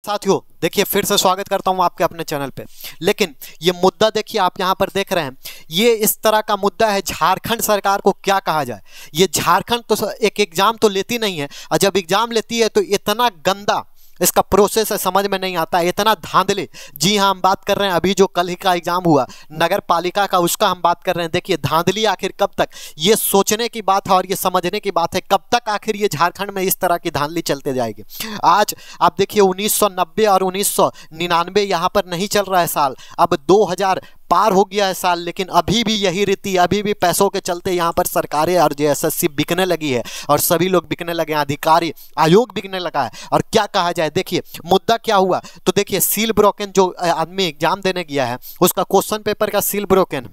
साथियों देखिए फिर से स्वागत करता हूं आपके अपने चैनल पे। लेकिन ये मुद्दा देखिए आप यहां पर देख रहे हैं, ये इस तरह का मुद्दा है। झारखंड सरकार को क्या कहा जाए। ये झारखंड तो एक एग्जाम तो लेती नहीं है, और जब एग्जाम लेती है तो इतना गंदा इसका प्रोसेस है, समझ में नहीं आता है, इतना धांधली। जी हाँ, हम बात कर रहे हैं अभी जो कल ही का एग्जाम हुआ नगर पालिका का, उसका हम बात कर रहे हैं। देखिए धांधली आखिर कब तक, ये सोचने की बात है और ये समझने की बात है कब तक आखिर ये झारखंड में इस तरह की धांधली चलते जाएगी। आज आप देखिए 1990 और 1999 यहाँ पर नहीं चल रहा है साल, अब 2000 पार हो गया है साल, लेकिन अभी भी यही रीति, अभी भी पैसों के चलते यहाँ पर सरकारें और एसएससी बिकने लगी है और सभी लोग बिकने लगे हैं, अधिकारी आयोग बिकने लगा है। और क्या कहा जाए, देखिए मुद्दा क्या हुआ तो देखिए सील ब्रोकन, जो आदमी एग्जाम देने गया है उसका क्वेश्चन पेपर का सील ब्रोकन,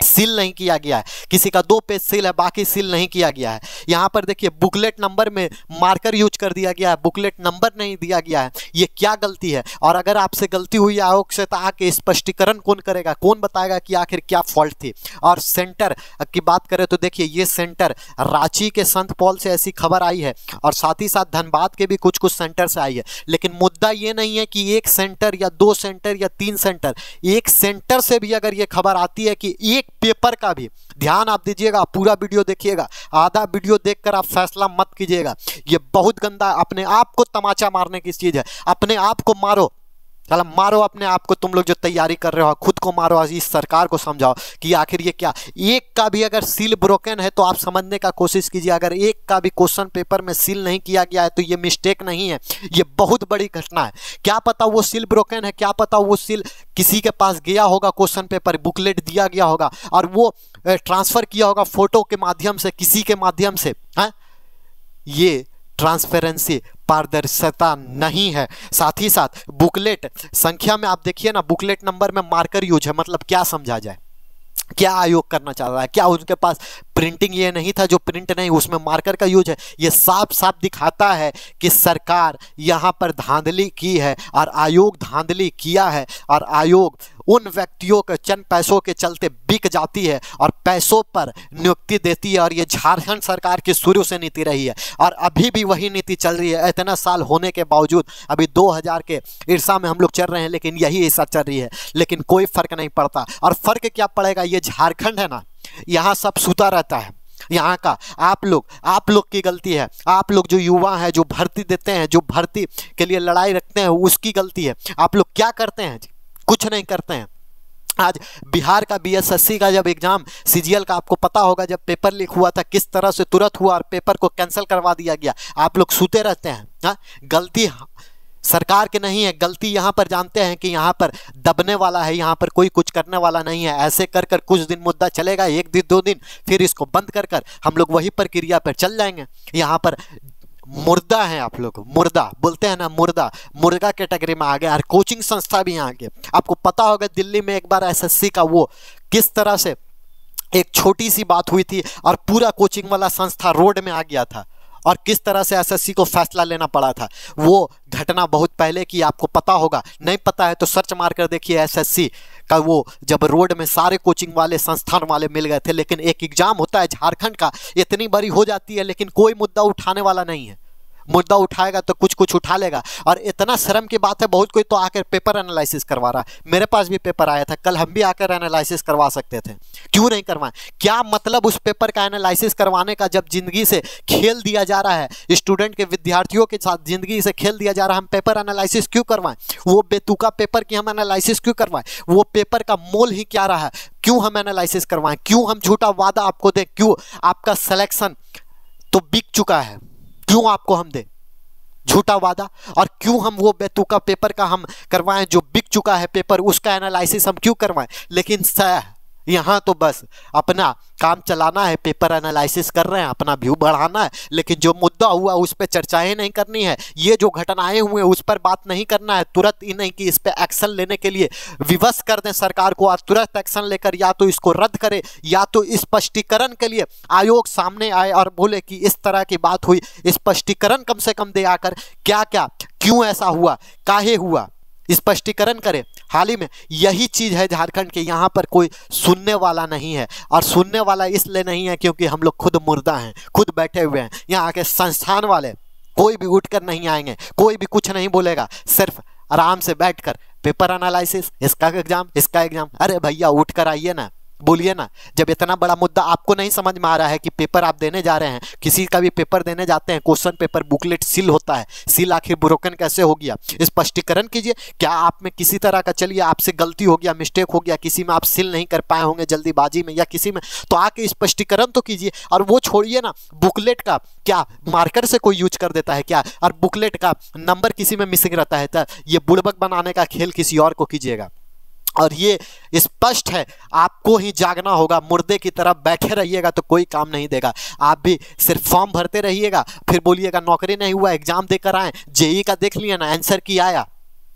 सील नहीं किया गया है। किसी का 2 पेज सील है, बाकी सील नहीं किया गया है। यहाँ पर देखिए बुकलेट नंबर में मार्कर यूज कर दिया गया है, बुकलेट नंबर नहीं दिया गया है। ये क्या गलती है, और अगर आपसे गलती हुई आयोग से तो आके स्पष्टीकरण कौन करेगा, कौन बताएगा कि आखिर क्या फॉल्ट थी। और सेंटर की बात करें तो देखिए ये सेंटर रांची के संत पॉल से ऐसी खबर आई है, और साथ ही साथ धनबाद के भी कुछ कुछ सेंटर से आई है। लेकिन मुद्दा ये नहीं है कि 1 सेंटर या 2 सेंटर या 3 सेंटर, एक सेंटर से भी अगर ये खबर आती है कि एक पेपर का भी, ध्यान आप दीजिएगा, पूरा वीडियो देखिएगा, आधा वीडियो देखकर आप फैसला मत कीजिएगा। ये बहुत गंदा, अपने आप को तमाचा मारने की चीज है। अपने आप को मारो, चलो मारो अपने आप को, तुम लोग जो तैयारी कर रहे हो खुद को मारो। इस सरकार को समझाओ कि आखिर ये क्या, एक का भी अगर सील ब्रोकन है तो आप समझने का कोशिश कीजिए। अगर एक का भी क्वेश्चन पेपर में सील नहीं किया गया है तो ये मिस्टेक नहीं है, ये बहुत बड़ी घटना है। क्या पता वो सील ब्रोकन है, क्या पता वो सील किसी के पास गया होगा, क्वेश्चन पेपर बुकलेट दिया गया होगा और वो ट्रांसफर किया होगा फोटो के माध्यम से, किसी के माध्यम से। हाँ, ये ट्रांसपेरेंसी, पारदर्शिता नहीं है। साथ ही साथ बुकलेट संख्या में आप देखिए ना, बुकलेट नंबर में मार्कर यूज है, मतलब क्या समझा जाए, क्या आयोग करना चाह रहा है। क्या उनके पास प्रिंटिंग ये नहीं था जो प्रिंट नहीं, उसमें मार्कर का यूज है। ये साफ साफ दिखाता है कि सरकार यहाँ पर धांधली की है और आयोग धांधली किया है, और आयोग उन व्यक्तियों के चंद पैसों के चलते बिक जाती है और पैसों पर नियुक्ति देती है। और ये झारखंड सरकार की शुरू से नीति रही है और अभी भी वही नीति चल रही है। इतना साल होने के बावजूद अभी 2000 के ईर्षा में हम लोग चल रहे हैं, लेकिन यही ईर्षा चल रही है, लेकिन कोई फर्क नहीं पड़ता। और फर्क क्या पड़ेगा, ये झारखंड है ना, यहाँ सब सूता रहता है। यहाँ का आप लोग की गलती है। आप लोग जो युवा हैं, जो भर्ती देते हैं, जो भर्ती के लिए लड़ाई रखते हैं, उसकी गलती है। आप लोग क्या करते हैं, कुछ नहीं करते हैं। आज बिहार का बीएसएससी का जब एग्जाम सीजीएल का, आपको पता होगा जब पेपर लीक हुआ था किस तरह से तुरंत हुआ और पेपर को कैंसिल करवा दिया गया। आप लोग सूते रहते हैं। हाँ, गलती सरकार के नहीं है, गलती यहाँ पर जानते हैं कि यहाँ पर दबने वाला है, यहाँ पर कोई कुछ करने वाला नहीं है। ऐसे कर कर कुछ दिन मुद्दा चलेगा, 1 दिन 2 दिन, फिर इसको बंद कर कर हम लोग वही प्रक्रिया पर चल जाएंगे। यहाँ पर मुर्दा है, आप लोग मुर्दा बोलते हैं ना, मुर्गा कैटेगरी में आ गया। और कोचिंग संस्था भी यहाँ के, आपको पता होगा दिल्ली में एक बार एसएससी का वो किस तरह से एक छोटी सी बात हुई थी और पूरा कोचिंग वाला संस्था रोड में आ गया था, और किस तरह से एसएससी को फैसला लेना पड़ा था। वो घटना बहुत पहले की, आपको पता होगा, नहीं पता है तो सर्च मार कर देखिए एसएससी का, वो जब रोड में सारे कोचिंग वाले संस्थान वाले मिल गए थे। लेकिन एक एग्जाम होता है झारखंड का, इतनी बड़ी हो जाती है, लेकिन कोई मुद्दा उठाने वाला नहीं है। मुद्दा उठाएगा तो कुछ कुछ उठा लेगा। और इतना शर्म की बात है, बहुत कोई तो आकर पेपर एनालिसिस करवा रहा है। मेरे पास भी पेपर आया था कल, हम भी आकर एनालिसिस करवा सकते थे, क्यों नहीं करवाएं। क्या मतलब उस पेपर का एनालिसिस करवाने का, जब जिंदगी से खेल दिया जा रहा है, स्टूडेंट के, विद्यार्थियों के साथ जिंदगी से खेल दिया जा रहा है, हम पेपर एनालिसिस क्यों करवाएं। वो बेतुका पेपर की हम एनालिसिस क्यों करवाएं। वो पेपर का मोल ही क्या रहा है, क्यों हम एनालिसिस करवाएं, क्यों हम झूठा वादा आपको दें, क्यों आपका सिलेक्शन तो बिक चुका है, क्यों आपको हम दे झूठा वादा, और क्यों हम वो बेतुका पेपर का हम करवाएं जो बिक चुका है पेपर, उसका एनालिसिस हम क्यों करवाएं। लेकिन यहाँ तो बस अपना काम चलाना है, पेपर एनालिसिस कर रहे हैं, अपना व्यू बढ़ाना है, लेकिन जो मुद्दा हुआ उस पर चर्चाएं नहीं करनी है। ये जो घटनाएं हुए उस पर बात नहीं करना है। तुरंत ही नहीं कि इस पर एक्शन लेने के लिए विवश कर दें सरकार को, और तुरंत एक्शन लेकर या तो इसको रद्द करे या तो स्पष्टीकरण के लिए आयोग सामने आए और बोले कि इस तरह की बात हुई, स्पष्टीकरण कम से कम दे आकर, क्या क्या क्यों ऐसा हुआ, काहे हुआ, स्पष्टीकरण करें। हाल ही में यही चीज है झारखंड के, यहाँ पर कोई सुनने वाला नहीं है। और सुनने वाला इसलिए नहीं है क्योंकि हम लोग खुद मुर्दा हैं, खुद बैठे हुए हैं। यहाँ के संस्थान वाले कोई भी उठकर नहीं आएंगे, कोई भी कुछ नहीं बोलेगा, सिर्फ आराम से बैठकर पेपर एनालिसिस, इसका एग्जाम। अरे भैया उठ कर आइए ना, बोलिए ना। जब इतना बड़ा मुद्दा आपको नहीं समझ में आ रहा है कि पेपर आप देने जा रहे हैं, किसी का भी पेपर देने जाते हैं, क्वेश्चन पेपर बुकलेट सील होता है, सील आखिर ब्रोकन कैसे हो गया, स्पष्टीकरण कीजिए। क्या आप में किसी तरह का, चलिए आपसे गलती हो गया, मिस्टेक हो गया, किसी में आप सील नहीं कर पाए होंगे जल्दीबाजी में या किसी में, तो आके स्पष्टीकरण तो कीजिए। और वो छोड़िए ना, बुकलेट का क्या मार्कर से कोई यूज कर देता है क्या, और बुकलेट का नंबर किसी में मिसिंग रहता है, तो ये बुड़बक बनाने का खेल किसी और को कीजिएगा। और ये स्पष्ट है, आपको ही जागना होगा, मुर्दे की तरफ बैठे रहिएगा तो कोई काम नहीं देगा। आप भी सिर्फ फॉर्म भरते रहिएगा, फिर बोलिएगा नौकरी नहीं हुआ, एग्जाम देकर आए, जेई का देख लिया ना, आंसर की आया,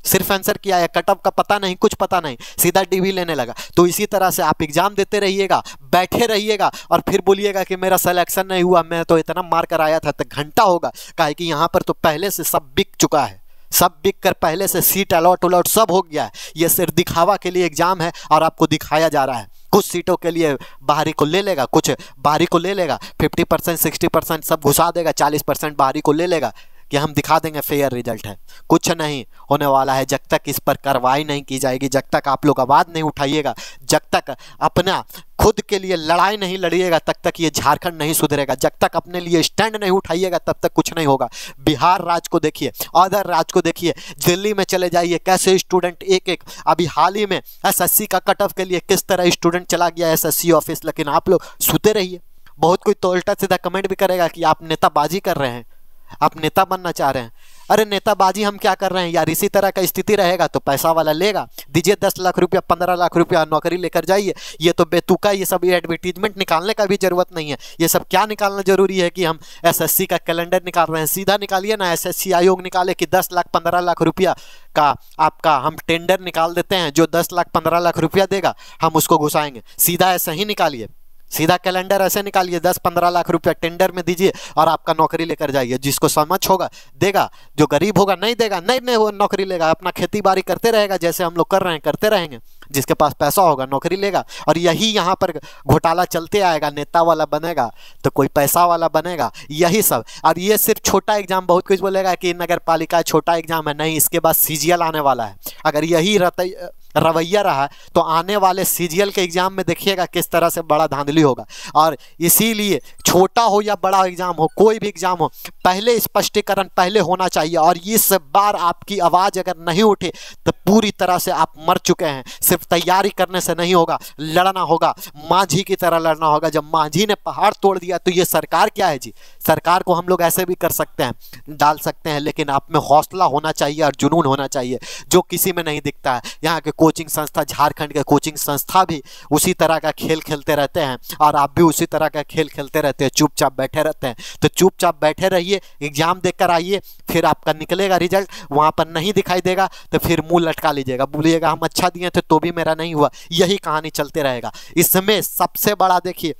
सिर्फ आंसर किया है, कट ऑफ का पता नहीं, कुछ पता नहीं, सीधा डीवी लेने लगा। तो इसी तरह से आप एग्जाम देते रहिएगा, बैठे रहिएगा, और फिर बोलिएगा कि मेरा सिलेक्शन नहीं हुआ, मैं तो इतना मार कर आया था। तो घंटा होगा, काहे कि यहाँ पर तो पहले से सब बिक चुका है, सब बिक कर पहले से सीट अलॉट सब हो गया है। ये सिर्फ दिखावा के लिए एग्जाम है और आपको दिखाया जा रहा है। कुछ सीटों के लिए बाहरी को ले लेगा, कुछ बाहरी को ले लेगा, 50% 60% सब घुसा देगा, 40% बाहरी को ले लेगा कि हम दिखा देंगे फेयर रिजल्ट है। कुछ नहीं होने वाला है जब तक इस पर कार्रवाई नहीं की जाएगी, जब तक आप लोग आवाज़ नहीं उठाइएगा, जब तक अपना खुद के लिए लड़ाई नहीं लड़िएगा, तब तक ये झारखंड नहीं सुधरेगा। जब तक अपने लिए स्टैंड नहीं उठाइएगा तब तक कुछ नहीं होगा। बिहार राज्य को देखिए, अदर राज्य को देखिए, दिल्ली में चले जाइए, कैसे स्टूडेंट एक अभी हाल ही में एसएससी का कट ऑफ के लिए किस तरह स्टूडेंट चला गया एसएससी ऑफिस। लेकिन आप लोग सुते रहिए। बहुत कोई तो उल्टा सीधा कमेंट भी करेगा कि आप नेताबाजी कर रहे हैं, आप नेता बनना चाह रहे हैं। अरे नेताबाजी हम क्या कर रहे हैं यार, इसी तरह का स्थिति रहेगा तो पैसा वाला लेगा, दीजिए 10 लाख रुपया 15 लाख रुपया नौकरी लेकर जाइए। ये तो बेतुका, ये सब एडवर्टीजमेंट निकालने का भी जरूरत नहीं है। ये सब क्या निकालना जरूरी है कि हम एसएससी का कैलेंडर निकाल रहे हैं, सीधा निकालिए ना। एसएससी आयोग निकाले कि 10 लाख 15 लाख रुपया का आपका हम टेंडर निकाल देते हैं, जो 10 लाख 15 लाख रुपया देगा हम उसको घुसाएंगे। सीधा ऐसा ही निकालिए, सीधा कैलेंडर ऐसे निकालिए, 10-15 लाख रुपया टेंडर में दीजिए और आपका नौकरी लेकर जाइए। जिसको समझ होगा देगा, जो गरीब होगा नहीं देगा, नहीं वो नौकरी लेगा, अपना खेती बाड़ी करते रहेगा, जैसे हम लोग कर रहे हैं करते रहेंगे। जिसके पास पैसा होगा नौकरी लेगा, और यही यहाँ पर घोटाला चलते आएगा। नेता वाला बनेगा तो कोई पैसा वाला बनेगा, यही सब। और ये सिर्फ छोटा एग्जाम, बहुत कुछ बोलेगा कि नगर पालिका छोटा एग्जाम है, नहीं, इसके बाद सीजीएल आने वाला है। अगर यही रवैया रहा तो आने वाले सीजीएल के एग्जाम में देखिएगा किस तरह से बड़ा धांधली होगा। और इसीलिए छोटा हो या बड़ा एग्जाम हो, कोई भी एग्जाम हो, पहले स्पष्टीकरण पहले होना चाहिए। और इस बार आपकी आवाज़ अगर नहीं उठे तो पूरी तरह से आप मर चुके हैं। सिर्फ तैयारी करने से नहीं होगा, लड़ना होगा, मांझी की तरह लड़ना होगा। जब मांझी ने पहाड़ तोड़ दिया तो ये सरकार क्या है जी। सरकार को हम लोग ऐसे भी कर सकते हैं, डाल सकते हैं, लेकिन आप में हौसला होना चाहिए और जुनून होना चाहिए, जो किसी में नहीं दिखता है। यहाँ के कोचिंग संस्था, झारखंड के कोचिंग संस्था भी उसी तरह का खेल खेलते रहते हैं, और आप भी उसी तरह का खेल खेलते रहते हैं, चुपचाप बैठे रहते हैं। तो चुपचाप बैठे रहिए, एग्जाम देकर आइए, फिर आपका निकलेगा रिजल्ट, वहाँ पर नहीं दिखाई देगा तो फिर मुंह लटका लीजिएगा, बोलिएगा हम अच्छा दिए थे तो भी मेरा नहीं हुआ। यही कहानी चलते रहेगा। इसमें सबसे बड़ा देखिए,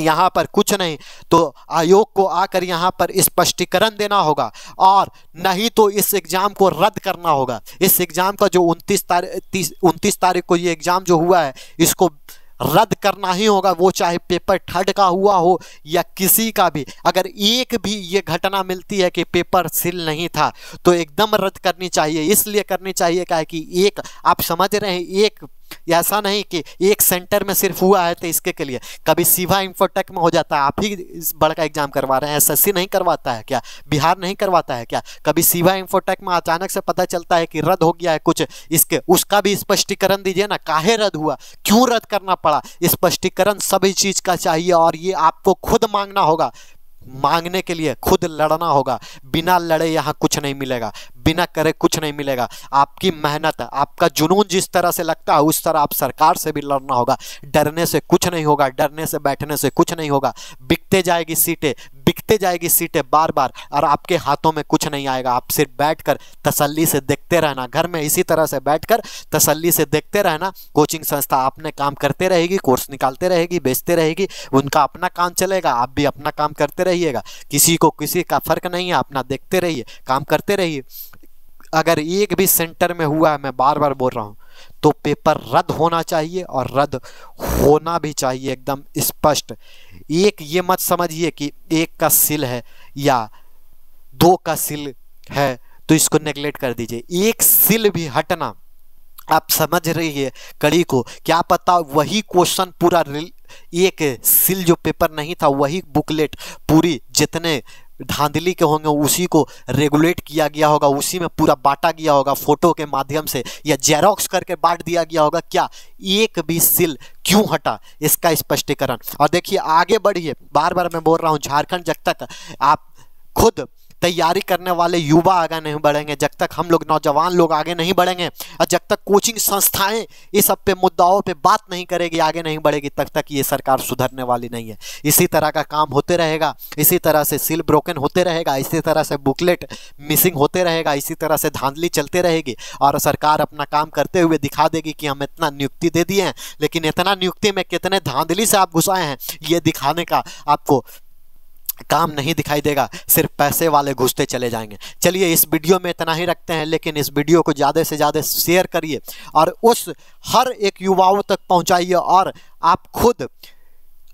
यहाँ पर कुछ नहीं तो आयोग को आकर यहाँ पर स्पष्टीकरण देना होगा, और नहीं तो इस एग्जाम को रद्द करना होगा। इस एग्जाम का जो 29 तारीख को ये एग्जाम जो हुआ है, इसको रद्द करना ही होगा। वो चाहे पेपर थर्ड का हुआ हो या किसी का भी, अगर एक भी ये घटना मिलती है कि पेपर सील नहीं था तो एकदम रद्द करनी चाहिए। इसलिए करनी चाहिए क्या है कि एक, आप समझ रहे हैं, एक ऐसा नहीं कि एक सेंटर में सिर्फ हुआ है तो इसके के लिए। कभी सीवा इंफोटेक में हो जाता है, आप ही बड़का एग्जाम करवा रहे हैं, एसएससी नहीं करवाता है क्या, बिहार नहीं करवाता है क्या। कभी सीवा इंफोटेक में अचानक से पता चलता है कि रद्द हो गया है कुछ, इसके उसका भी स्पष्टीकरण दीजिए ना, काहे रद्द हुआ, क्यों रद्द करना पड़ा, स्पष्टीकरण सभी चीज़ का चाहिए। और ये आपको खुद मांगना होगा, मांगने के लिए खुद लड़ना होगा। बिना लड़े यहाँ कुछ नहीं मिलेगा, बिना करे कुछ नहीं मिलेगा। आपकी मेहनत, आपका जुनून जिस तरह से लगता है उस तरह आप सरकार से भी लड़ना होगा। डरने से कुछ नहीं होगा, डरने से बैठने से कुछ नहीं होगा। बिकते जाएगी सीटें, बिकते जाएगी सीटें बार बार, और आपके हाथों में कुछ नहीं आएगा। आप सिर्फ बैठकर तसल्ली से देखते रहना, घर में इसी तरह से बैठकर तसल्ली से देखते रहना। कोचिंग संस्था अपने काम करते रहेगी, कोर्स निकालते रहेगी, बेचते रहेगी, उनका अपना काम चलेगा, आप भी अपना काम करते रहिएगा। किसी को किसी का फर्क नहीं है, अपना देखते रहिए, काम करते रहिए। अगर एक भी सेंटर में हुआ है, मैं बार बार बोल रहा हूँ, तो पेपर रद्द होना चाहिए, और रद्द होना भी चाहिए एकदम स्पष्ट। एक ये मत समझिए कि एक का सील है या 2 का सील है तो इसको नेगलेक्ट कर दीजिए। एक सील भी हटना, आप समझ रही है कड़ी को, क्या पता वही क्वेश्चन पूरा, एक सील जो पेपर नहीं था वही बुकलेट पूरी जितने धांधली के होंगे उसी को रेगुलेट किया गया होगा, उसी में पूरा बांटा गया होगा फोटो के माध्यम से या जेरोक्स करके बांट दिया गया होगा। क्या एक भी सील क्यों हटा, इसका स्पष्टीकरण। और देखिए आगे बढ़िए, बार बार मैं बोल रहा हूँ, झारखंड जब तक आप खुद तैयारी करने वाले युवा आगे नहीं बढ़ेंगे, जब तक हम लोग नौजवान लोग आगे नहीं बढ़ेंगे और जब तक कोचिंग संस्थाएं इस सब पे मुद्दाओं पे बात नहीं करेगी, आगे नहीं बढ़ेगी, तब तक ये सरकार सुधरने वाली नहीं है। इसी तरह का काम होते रहेगा, इसी तरह से सील ब्रोकन होते रहेगा, इसी तरह से बुकलेट मिसिंग होते रहेगा, इसी तरह से धांधली चलते रहेगी और सरकार अपना काम करते हुए दिखा देगी कि हम इतना नियुक्ति दे दिए हैं, लेकिन इतना नियुक्ति में कितने धांधली से आप घुसाए हैं ये दिखाने का आपको काम नहीं दिखाई देगा, सिर्फ पैसे वाले घुसते चले जाएंगे। चलिए इस वीडियो में इतना ही रखते हैं, लेकिन इस वीडियो को ज़्यादा से ज़्यादा शेयर करिए और उस हर एक युवाओं तक पहुंचाइए और आप खुद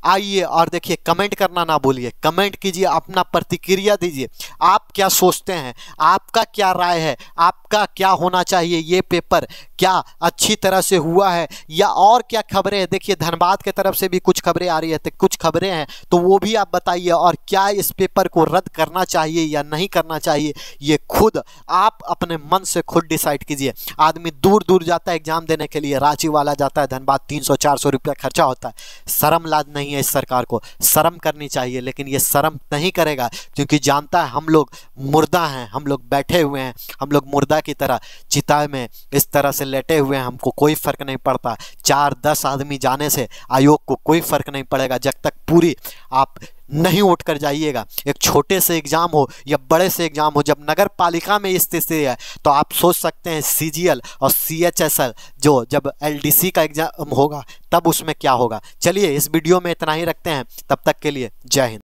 आइए और देखिए, कमेंट करना ना भूलिए, कमेंट कीजिए, अपना प्रतिक्रिया दीजिए, आप क्या सोचते हैं, आपका क्या राय है, आपका क्या होना चाहिए, ये पेपर क्या अच्छी तरह से हुआ है या और क्या खबरें हैं। देखिए धनबाद के तरफ से भी कुछ खबरें आ रही है, तो कुछ खबरें हैं तो वो भी आप बताइए, और क्या इस पेपर को रद्द करना चाहिए या नहीं करना चाहिए, ये खुद आप अपने मन से खुद डिसाइड कीजिए। आदमी दूर दूर जाता है एग्जाम देने के लिए, रांची वाला जाता है धनबाद, 300-400 रुपया खर्चा होता है। शर्म लाज नहीं है इस सरकार को, शर्म करनी चाहिए, लेकिन ये शर्म नहीं करेगा क्योंकि जानता है हम लोग मुर्दा हैं, हम लोग बैठे हुए हैं, हम लोग मुर्दा की तरह चिता में इस तरह से लेटे हुए हैं, हमको कोई फर्क नहीं पड़ता। 4-10 आदमी जाने से आयोग को कोई फर्क नहीं पड़ेगा जब तक पूरी आप नहीं उठ कर जाइएगा। एक छोटे से एग्जाम हो या बड़े से एग्जाम हो, जब नगर पालिका में स्थिति है तो आप सोच सकते हैं CGL और CHSL जो जब LDC का एग्जाम होगा तब उसमें क्या होगा। चलिए इस वीडियो में इतना ही रखते हैं, तब तक के लिए जय हिंद।